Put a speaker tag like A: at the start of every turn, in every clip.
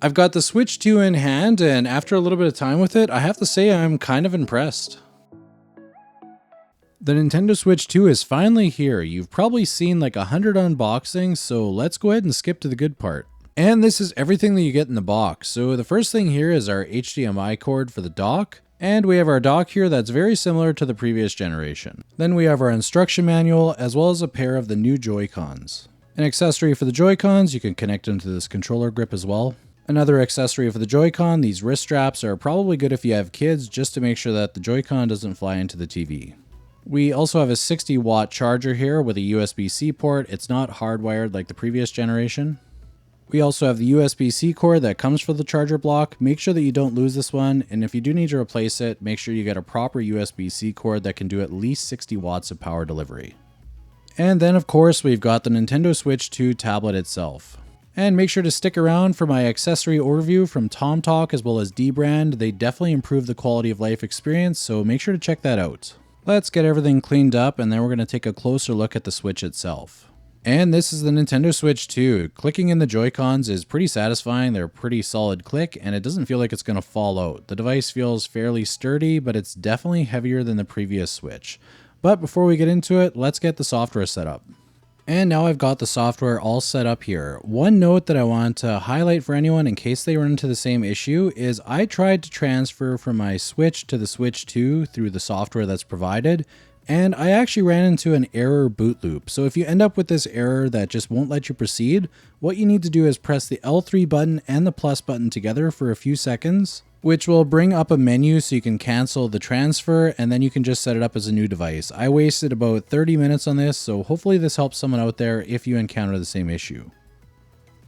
A: I've got the Switch 2 in hand, and after a little bit of time with it, I have to say I'm kind of impressed. The Nintendo Switch 2 is finally here. You've probably seen like 100 unboxings, so let's go ahead and skip to the good part. And this is everything that you get in the box. So the first thing here is our HDMI cord for the dock. And we have our dock here that's very similar to the previous generation. Then we have our instruction manual, as well as a pair of the new Joy-Cons. An accessory for the Joy-Cons, you can connect them to this controller grip as well. Another accessory for the Joy-Con, these wrist straps are probably good if you have kids, just to make sure that the Joy-Con doesn't fly into the TV. We also have a 60-watt charger here with a USB-C port. It's not hardwired like the previous generation. We also have the USB-C cord that comes for the charger block. Make sure that you don't lose this one, and if you do need to replace it, make sure you get a proper USB-C cord that can do at least 60 watts of power delivery. And then of course we've got the Nintendo Switch 2 tablet itself. And make sure to stick around for my accessory overview from tomtoc as well as dbrand. They definitely improve the quality of life experience, so make sure to check that out. Let's get everything cleaned up, and then we're going to take a closer look at the Switch itself. And this is the Nintendo Switch 2. Clicking in the Joy-Cons is pretty satisfying. They're a pretty solid click, and it doesn't feel like it's going to fall out. The device feels fairly sturdy, but it's definitely heavier than the previous Switch. But before we get into it, let's get the software set up. And now I've got the software all set up here. One note that I want to highlight for anyone in case they run into the same issue is I tried to transfer from my Switch to the Switch 2 through the software that's provided, and I actually ran into an error boot loop. So if you end up with this error that just won't let you proceed, what you need to do is press the L3 button and the plus button together for a few seconds, which will bring up a menu so you can cancel the transfer, and then you can just set it up as a new device. I wasted about 30 minutes on this, so hopefully this helps someone out there if you encounter the same issue.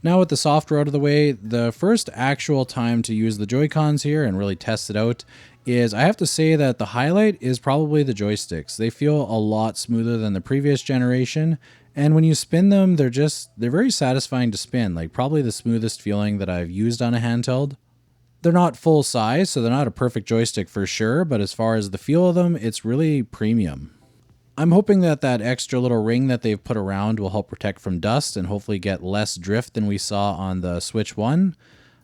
A: Now with the software out of the way, the first actual time to use the Joy-Cons here and really test it out is, I have to say that the highlight is probably the joysticks. They feel a lot smoother than the previous generation, and when you spin them, they're very satisfying to spin, like probably the smoothest feeling that I've used on a handheld. They're not full size, so they're not a perfect joystick for sure, but as far as the feel of them, it's really premium. I'm hoping that that extra little ring that they've put around will help protect from dust and hopefully get less drift than we saw on the Switch 1.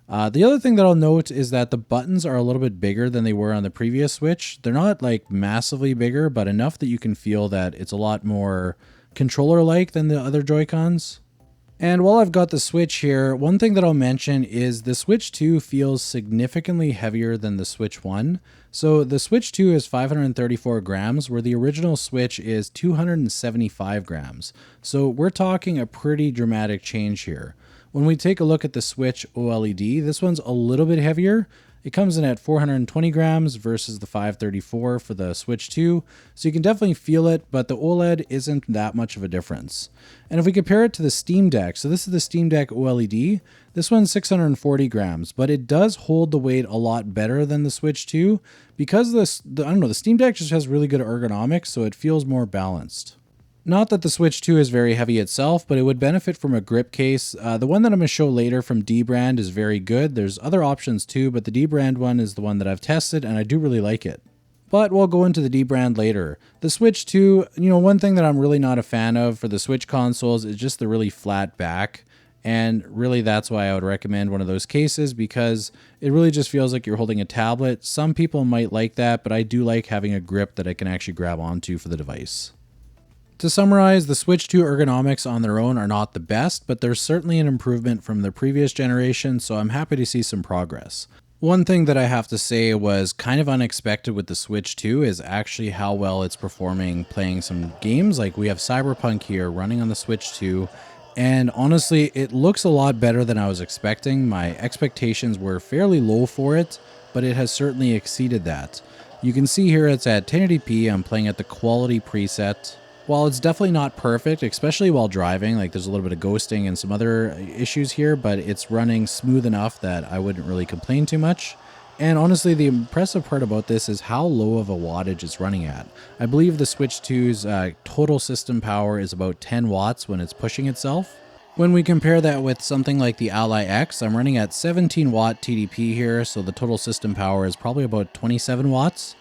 A: The other thing that I'll note is that the buttons are a little bit bigger than they were on the previous Switch. They're not like massively bigger, but enough that you can feel that it's a lot more controller-like than the other Joy-Cons. And while I've got the Switch here, one thing that I'll mention is the Switch 2 feels significantly heavier than the Switch 1. So the Switch 2 is 534 grams, where the original Switch is 275 grams. So we're talking a pretty dramatic change here. When we take a look at the Switch OLED, this one's a little bit heavier. It comes in at 420 grams versus the 534 for the Switch 2, so you can definitely feel it, but the OLED isn't that much of a difference. And if we compare it to the Steam Deck, so this is the Steam Deck OLED, this one's 640 grams, but it does hold the weight a lot better than the Switch 2 because the Steam Deck just has really good ergonomics, so it feels more balanced. Not that the Switch 2 is very heavy itself, but it would benefit from a grip case. The one that I'm going to show later from dbrand is very good. There's other options too, but the dbrand one is the one that I've tested, and I do really like it. But we'll go into the dbrand later. The Switch 2, one thing that I'm really not a fan of for the Switch consoles is just the really flat back. And really that's why I would recommend one of those cases, because it really just feels like you're holding a tablet. Some people might like that, but I do like having a grip that I can actually grab onto for the device. To summarize, the Switch 2 ergonomics on their own are not the best, but there's certainly an improvement from the previous generation, so I'm happy to see some progress. One thing that I have to say was kind of unexpected with the Switch 2 is actually how well it's performing playing some games. Like we have Cyberpunk here running on the Switch 2, and honestly, it looks a lot better than I was expecting. My expectations were fairly low for it, but it has certainly exceeded that. You can see here it's at 1080p, I'm playing at the quality preset. While it's definitely not perfect, especially while driving, like there's a little bit of ghosting and some other issues here, but it's running smooth enough that I wouldn't really complain too much. And honestly, the impressive part about this is how low of a wattage it's running at. I believe the Switch 2's total system power is about 10 watts when it's pushing itself. When we compare that with something like the Ally X, I'm running at 17 watt TDP here, so the total system power is probably about 27 watts.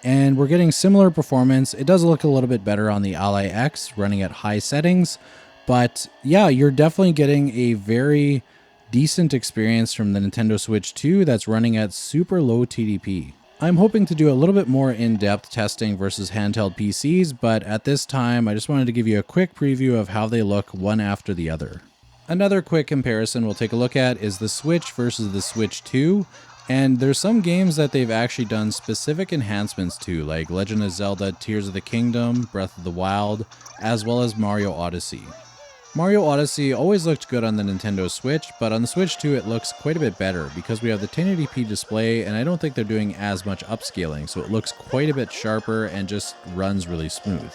A: And we're getting similar performance. It does look a little bit better on the Ally X running at high settings, but yeah, you're definitely getting a very decent experience from the Nintendo Switch 2 that's running at super low TDP. I'm hoping to do a little bit more in-depth testing versus handheld PCs, but at this time I just wanted to give you a quick preview of how they look one after the other. Another quick comparison we'll take a look at is the Switch versus the Switch 2, and there's some games that they've actually done specific enhancements to, like Legend of Zelda Tears of the Kingdom, Breath of the Wild, as well as Mario Odyssey. Mario Odyssey always looked good on the Nintendo Switch, but on the Switch 2 it looks quite a bit better because we have the 1080p display, and I don't think they're doing as much upscaling, so it looks quite a bit sharper and just runs really smooth.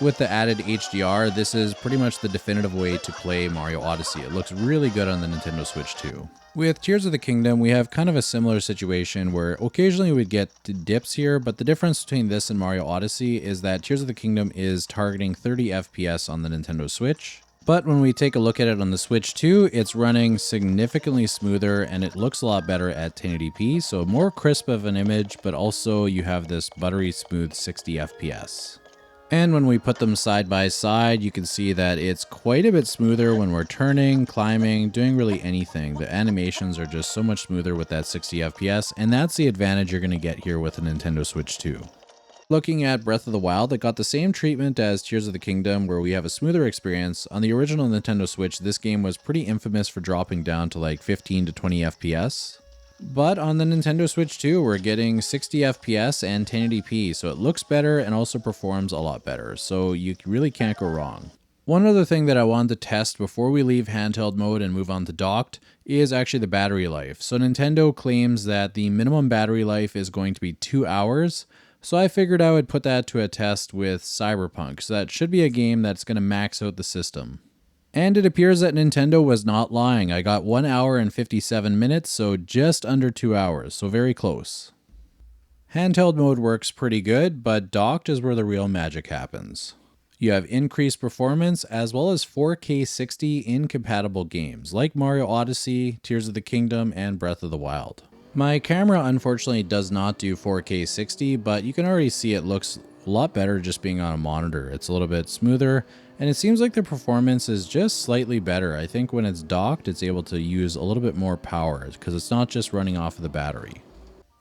A: With the added HDR, this is pretty much the definitive way to play Mario Odyssey. It looks really good on the Nintendo Switch 2. With Tears of the Kingdom, we have kind of a similar situation where occasionally we'd get dips here, but the difference between this and Mario Odyssey is that Tears of the Kingdom is targeting 30 FPS on the Nintendo Switch. But when we take a look at it on the Switch 2, it's running significantly smoother and it looks a lot better at 1080p, so more crisp of an image, but also you have this buttery smooth 60 FPS. And when we put them side by side, you can see that it's quite a bit smoother when we're turning, climbing, doing really anything. The animations are just so much smoother with that 60 FPS, and that's the advantage you're going to get here with the Nintendo Switch 2. Looking at Breath of the Wild, it got the same treatment as Tears of the Kingdom, where we have a smoother experience. On the original Nintendo Switch, this game was pretty infamous for dropping down to like 15 to 20 FPS. But on the Nintendo Switch 2, we're getting 60 FPS and 1080p, so it looks better and also performs a lot better, so you really can't go wrong. One other thing that I wanted to test before we leave handheld mode and move on to docked is actually the battery life. So Nintendo claims that the minimum battery life is going to be 2 hours, so I figured I would put that to a test with Cyberpunk, so that should be a game that's going to max out the system. And it appears that Nintendo was not lying. I got 1 hour and 57 minutes, so just under 2 hours, so very close. Handheld mode works pretty good, but docked is where the real magic happens. You have increased performance as well as 4K 60 incompatible games, like Mario Odyssey, Tears of the Kingdom, and Breath of the Wild. My camera unfortunately does not do 4K 60, but you can already see it looks a lot better just being on a monitor. It's a little bit smoother, and it seems like the performance is just slightly better. I think when it's docked, it's able to use a little bit more power because it's not just running off of the battery.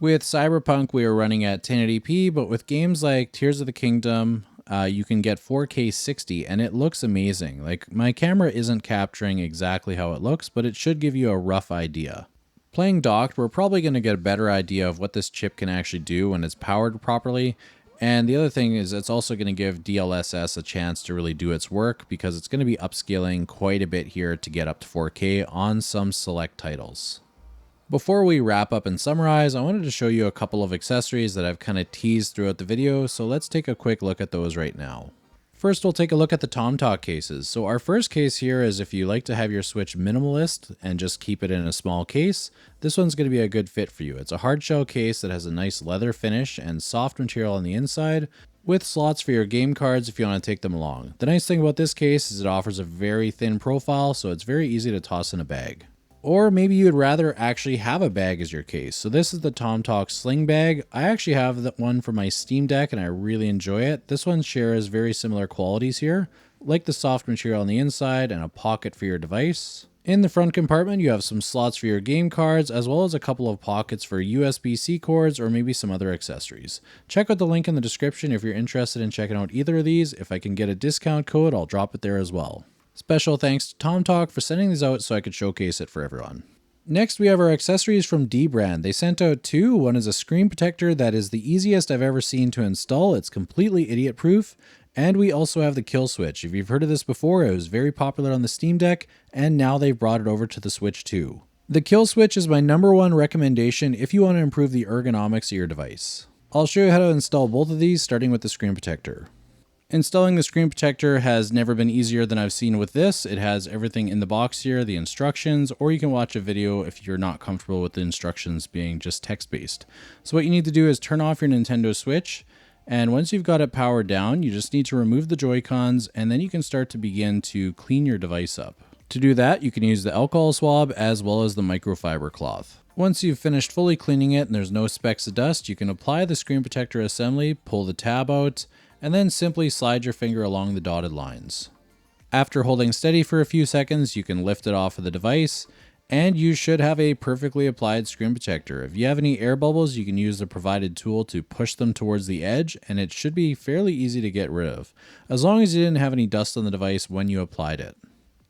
A: With Cyberpunk, we are running at 1080p, but with games like Tears of the Kingdom, you can get 4K 60, and it looks amazing. Like, my camera isn't capturing exactly how it looks, but it should give you a rough idea. Playing docked, we're probably going to get a better idea of what this chip can actually do when it's powered properly. And the other thing is it's also going to give DLSS a chance to really do its work because it's going to be upscaling quite a bit here to get up to 4K on some select titles. Before we wrap up and summarize, I wanted to show you a couple of accessories that I've kind of teased throughout the video, so let's take a quick look at those right now. First, we'll take a look at the tomtoc cases. So our first case here is if you like to have your Switch minimalist and just keep it in a small case, this one's going to be a good fit for you. It's a hard shell case that has a nice leather finish and soft material on the inside, with slots for your game cards if you want to take them along. The nice thing about this case is it offers a very thin profile, so it's very easy to toss in a bag. Or maybe you'd rather actually have a bag as your case. So this is the tomtoc sling bag. I actually have that one for my Steam Deck and I really enjoy it. This one shares very similar qualities here, like the soft material on the inside and a pocket for your device. In the front compartment, you have some slots for your game cards, as well as a couple of pockets for USB-C cords or maybe some other accessories. Check out the link in the description if you're interested in checking out either of these. If I can get a discount code, I'll drop it there as well. Special thanks to tomtoc for sending these out so I could showcase it for everyone. Next, we have our accessories from dbrand. They sent out two. One is a screen protector that is the easiest I've ever seen to install. It's completely idiot proof. And we also have the kill switch. If you've heard of this before, it was very popular on the Steam Deck, and now they've brought it over to the Switch too. The kill switch is my #1 recommendation if you want to improve the ergonomics of your device. I'll show you how to install both of these, starting with the screen protector. Installing the screen protector has never been easier than I've seen with this. It has everything in the box here, the instructions, or you can watch a video if you're not comfortable with the instructions being just text-based. So what you need to do is turn off your Nintendo Switch, and once you've got it powered down, you just need to remove the Joy-Cons, and then you can start to begin to clean your device up. To do that, you can use the alcohol swab as well as the microfiber cloth. Once you've finished fully cleaning it and there's no specks of dust, you can apply the screen protector assembly, pull the tab out, and then simply slide your finger along the dotted lines. After holding steady for a few seconds, you can lift it off of the device, And you should have a perfectly applied screen protector. If you have any air bubbles, you can use the provided tool to push them towards the edge, and it should be fairly easy to get rid of, as long as you didn't have any dust on the device when you applied it.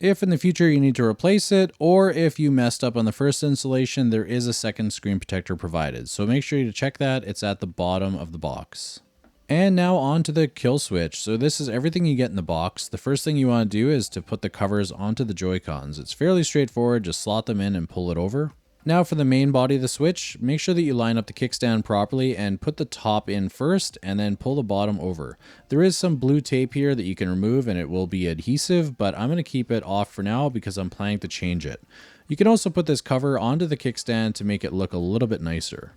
A: If in the future you need to replace it, or if you messed up on the first installation, there is a second screen protector provided, so make sure you check that. It's at the bottom of the box. And now on to the kill switch. So this is everything you get in the box. The first thing you want to do is to put the covers onto the Joy-Cons. It's fairly straightforward, just slot them in and pull it over. Now for the main body of the Switch, make sure that you line up the kickstand properly and put the top in first and then pull the bottom over. There is some blue tape here that you can remove and it will be adhesive, but I'm going to keep it off for now because I'm planning to change it. You can also put this cover onto the kickstand to make it look a little bit nicer.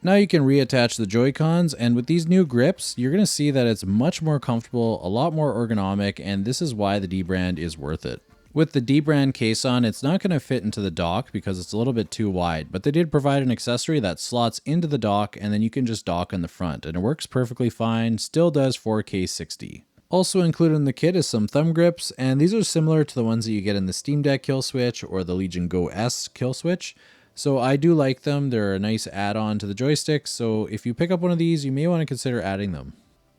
A: Now you can reattach the Joy-Cons, and with these new grips, you're going to see that it's much more comfortable, a lot more ergonomic, and this is why the dbrand is worth it. With the dbrand case on, it's not going to fit into the dock because it's a little bit too wide, but they did provide an accessory that slots into the dock and then you can just dock on the front, and it works perfectly fine, still does 4K 60. Also included in the kit is some thumb grips, and these are similar to the ones that you get in the Steam Deck kill switch or the Legion Go S kill switch. So I do like them. They're a nice add-on to the joystick, so if you pick up one of these, you may want to consider adding them.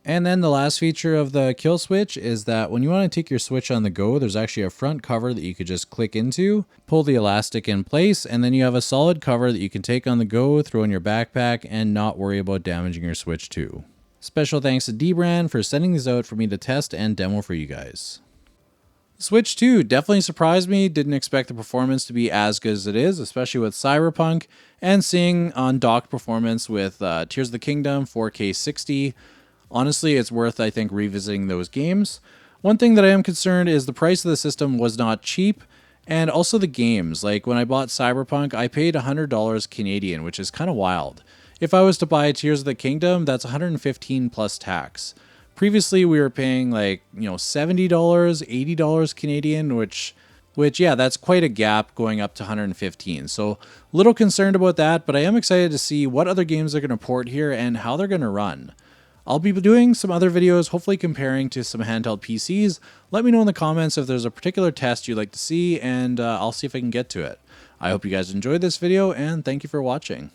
A: And then the last feature of the kill switch is that when you want to take your Switch on the go, there's actually a front cover that you could just click into, pull the elastic in place, and then you have a solid cover that you can take on the go, throw in your backpack, and not worry about damaging your Switch too. Special thanks to dbrand for sending these out for me to test and demo for you guys. Switch 2 definitely surprised me, didn't expect the performance to be as good as it is, especially with Cyberpunk, and seeing on docked performance with Tears of the Kingdom, 4K 60. Honestly, it's worth, I think, revisiting those games. One thing that I am concerned is the price of the system was not cheap, and also the games. Like when I bought Cyberpunk, I paid $100 Canadian, which is kind of wild. If I was to buy Tears of the Kingdom, that's $115 plus tax. Previously, we were paying like, $70, $80 Canadian, which yeah, that's quite a gap going up to 115. So a little concerned about that, but I am excited to see what other games they're going to port here and how they're going to run. I'll be doing some other videos, hopefully comparing to some handheld PCs. Let me know in the comments if there's a particular test you'd like to see, and I'll see if I can get to it. I hope you guys enjoyed this video, and thank you for watching.